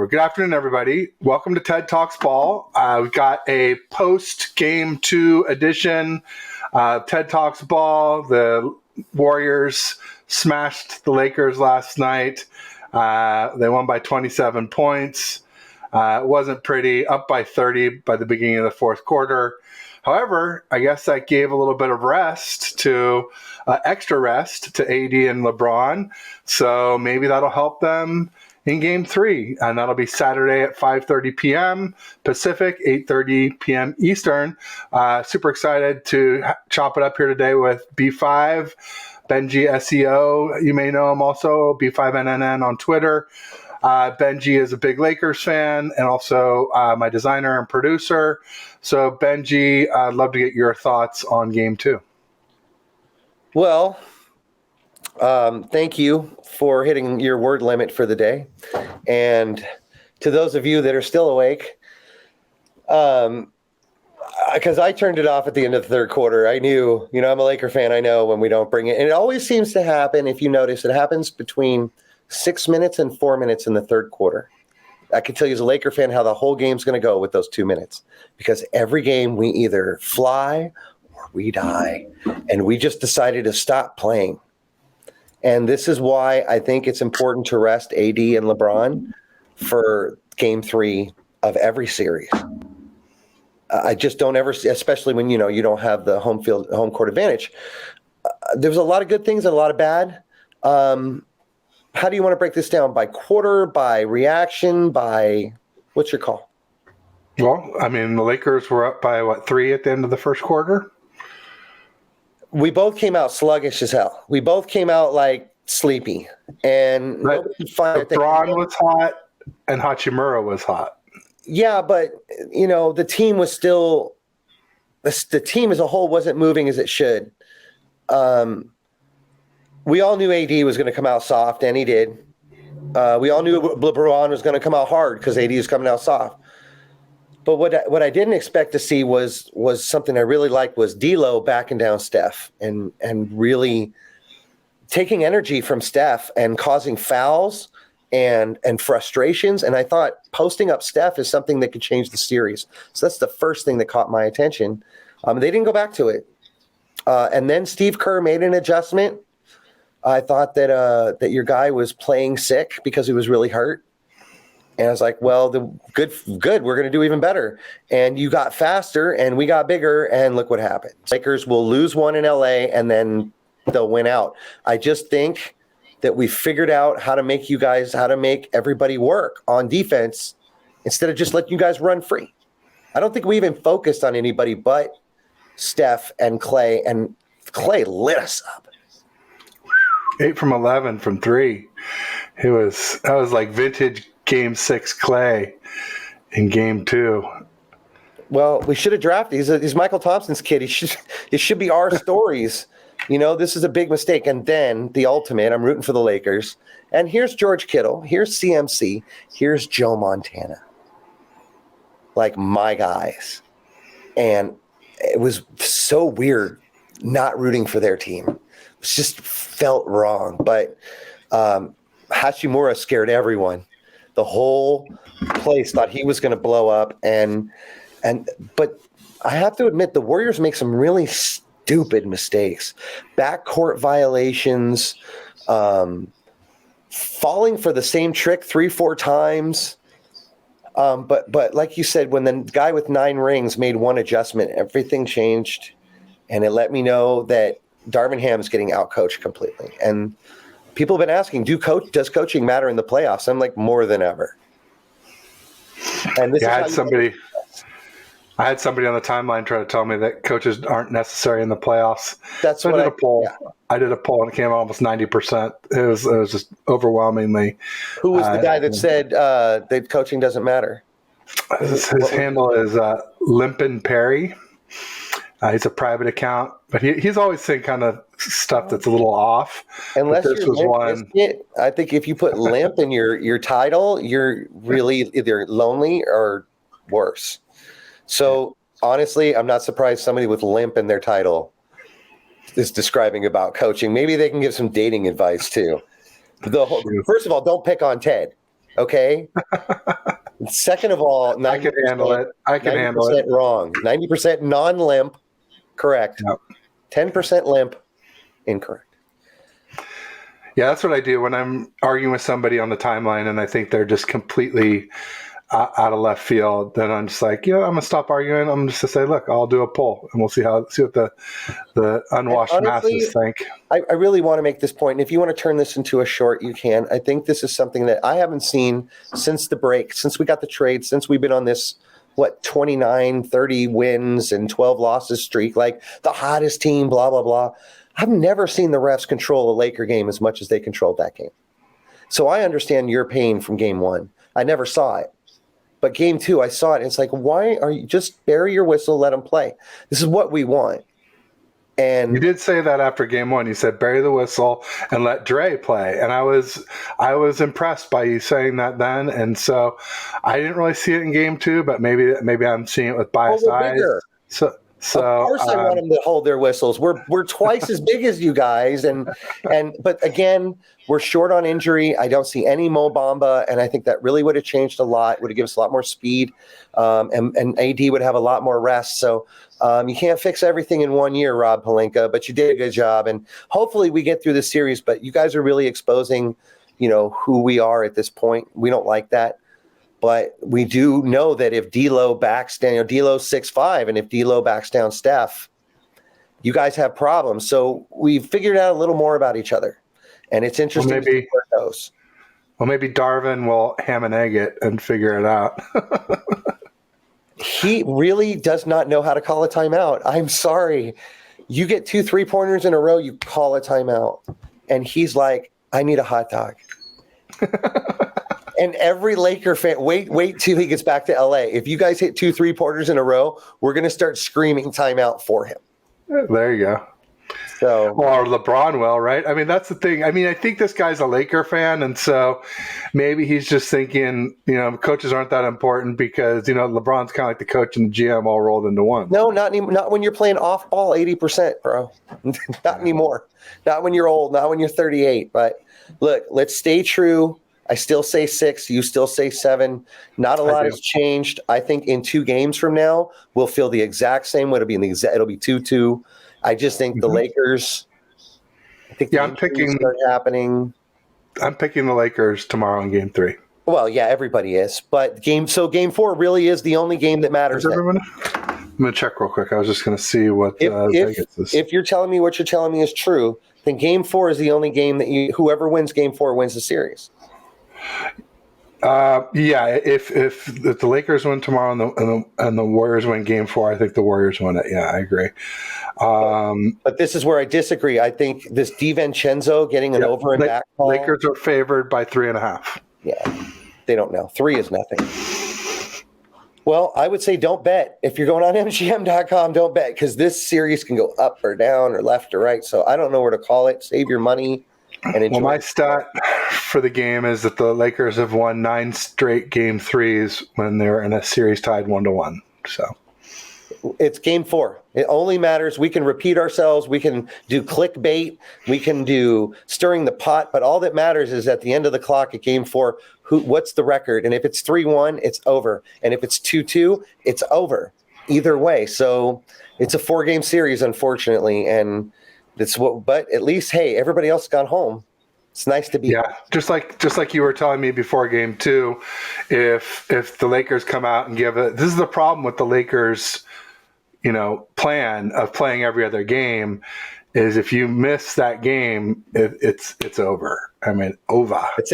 whatever. Good afternoon, everybody. Welcome to TED Talks Ball. We've got a post-Game 2 edition of TED Talks Ball. The Warriors smashed the Lakers last night. They won by 27 points. It wasn't pretty, up by 30 by the beginning of the fourth quarter. However, I guess that gave a little bit of extra rest to AD and LeBron. So maybe that'll help them in Game 3. And that'll be Saturday at 5:30 p.m. Pacific, 8:30 p.m. Eastern. Super excited to chop it up here today with B5, Benji SEO. You may know him also, B5NNN on Twitter. Benji is a big Lakers fan and also my designer and producer. So, Benji, I'd love to get your thoughts on Game 2. Well, thank you for hitting your word limit for the day. And to those of you that are still awake, because I turned it off at the end of the third quarter. I knew, I'm a Laker fan. I know when we don't bring it. And it always seems to happen, if you notice, it happens between 6 minutes and 4 minutes in the third quarter. I can tell you as a Laker fan how the whole game's going to go with those 2 minutes. Because every game we either fly or we die. And we just decided to stop playing. And this is why I think it's important to rest AD and LeBron for Game 3 of every series. I just don't ever see, especially when, you don't have the home court advantage. There's a lot of good things and a lot of bad. How do you want to break this down? By quarter, by reaction, by what's your call? Well, the Lakers were up by 3 at the end of the first quarter? We both came out sluggish as hell. We both came out sleepy. And LeBron was hot and Hachimura was hot. Yeah, but, the team was still – the team as a whole wasn't moving as it should. We all knew AD was going to come out soft, and he did. We all knew LeBron was going to come out hard because AD was coming out soft. But what I didn't expect to see was something I really liked was D'Lo backing down Steph and really taking energy from Steph and causing fouls and frustrations. And I thought posting up Steph is something that could change the series. So that's the first thing that caught my attention. They didn't go back to it. And then Steve Kerr made an adjustment. I thought that your guy was playing sick because he was really hurt. And I was like, well, good, we're going to do even better. And you got faster and we got bigger, and look what happened. Lakers will lose one in LA and then they'll win out. I just think that we figured out how to make everybody work on defense instead of just letting you guys run free. I don't think we even focused on anybody but Steph and Clay lit us up. 8 from 11 from 3. That was like vintage Game 6 Clay in Game 2. Well, we should have drafted. He's Michael Thompson's kid. It should be our stories. This is a big mistake. And then the ultimate, I'm rooting for the Lakers. And here's George Kittle. Here's CMC. Here's Joe Montana. My guys. And it was so weird not rooting for their team. It just felt wrong. But Hachimura scared everyone. The whole place thought he was going to blow up. But I have to admit, the Warriors make some really stupid mistakes. Backcourt violations, falling for the same trick 3-4 times. But like you said, when the guy with 9 rings made one adjustment, everything changed. And it let me know that Darvin Ham is getting outcoached completely. And people have been asking, does coaching matter in the playoffs? I'm like, more than ever. And this I had somebody on the timeline try to tell me that coaches aren't necessary in the playoffs. That's so I did a poll. Yeah. I did a poll and it came out almost 90%. It was just overwhelmingly. Who was the guy that said that coaching doesn't matter? His handle is Limpin Perry. He's a private account, but he's always saying kind of stuff that's a little off. Unless you're limp, I think if you put limp in your title, you're really either lonely or worse. So honestly, I'm not surprised somebody with limp in their title is describing about coaching. Maybe they can give some dating advice too. First of all, don't pick on Ted. Okay. Second of all, I can handle it. I can handle it. 90% wrong. 90% non-limp, correct. Yep. 10% limp, incorrect. Yeah, that's what I do when I'm arguing with somebody on the timeline and I think they're just completely out of left field. Then I'm just like, I'm gonna stop arguing. I'm just to say, look, I'll do a poll and we'll see what the unwashed honestly, masses think. I really want to make this point. And if you want to turn this into a short, you can. I think this is something that I haven't seen since the break, since we got the trade, since we've been on this 29, 30 wins and 12 losses streak, like the hottest team, blah, blah, blah. I've never seen the refs control a Laker game as much as they controlled that game. So I understand your pain from game one. I never saw it. But game two, I saw it. And it's like, why are you just bury your whistle, let them play? This is what we want. And you did say that after game one. You said bury the whistle and let Dre play. And I was impressed by you saying that then. And so I didn't really see it in game two, but maybe I'm seeing it with biased eyes. Bigger. So of course I want them to hold their whistles. We're twice as big as you guys, but again, we're short on injury. I don't see any Mo Bamba, and I think that really would have changed a lot. Would have given us a lot more speed, and AD would have a lot more rest. So you can't fix everything in 1 year, Rob Pelinka, but you did a good job, and hopefully we get through the series. But you guys are really exposing, who we are at this point. We don't like that. But we do know that if D'Lo backs down, D'Lo's 6'5", and if D'Lo backs down Steph, you guys have problems. So we've figured out a little more about each other, and it's interesting to see where it goes. Well, maybe Darvin will ham and egg it and figure it out. He really does not know how to call a timeout. I'm sorry. You get 2 3-pointers in a row, you call a timeout. And he's like, I need a hot dog. And every Laker fan, wait till he gets back to LA. If you guys hit 2 3-pointers in a row, we're going to start screaming timeout for him. There you go. So, or LeBron will, right? I mean, that's the thing. I mean, I think this guy's a Laker fan, and so maybe he's just thinking, coaches aren't that important because, LeBron's kind of like the coach and the GM all rolled into one. No, not when you're playing off ball 80%, bro. Not anymore. Not when you're old, not when you're 38. But look, let's stay true. I still say 6. You still say 7. Not a lot has changed. I think in 2 games from now, we'll feel the exact same. It'll be 2-2. I just think the Lakers. I think I'm picking start happening. I'm picking the Lakers tomorrow in game 3. Well, yeah, everybody is. But game 4 really is the only game that matters. I'm going to check real quick. I was just going to see what Vegas is. If you're telling me what you're telling me is true, then game 4 is the only game that whoever wins game 4 wins the series. If the Lakers win tomorrow and the Warriors win game 4, I think the Warriors win it. Yeah, I agree. But this is where I disagree. I think this DiVincenzo getting an over and back call. Lakers are favored by 3.5. Yeah, they don't know. 3 is nothing. Well, I would say don't bet. If you're going on MGM.com, don't bet because this series can go up or down or left or right. So I don't know where to call it. Save your money and enjoy. Well, my stat for the game is that the Lakers have won 9 straight game 3s when they're in a series tied 1-1. So it's game 4. It only matters. We can repeat ourselves. We can do clickbait. We can do stirring the pot. But all that matters is at the end of the clock at game 4, what's the record? And if it's 3-1, it's over. And if it's 2-2, it's over. Either way. So it's a 4-game series, unfortunately. And but at least, hey, everybody else got home. It's nice to be home. Just like you were telling me before game 2, if the Lakers come out and give it, this is the problem with the Lakers, plan of playing every other game, is if you miss that game, it's over. I mean, over.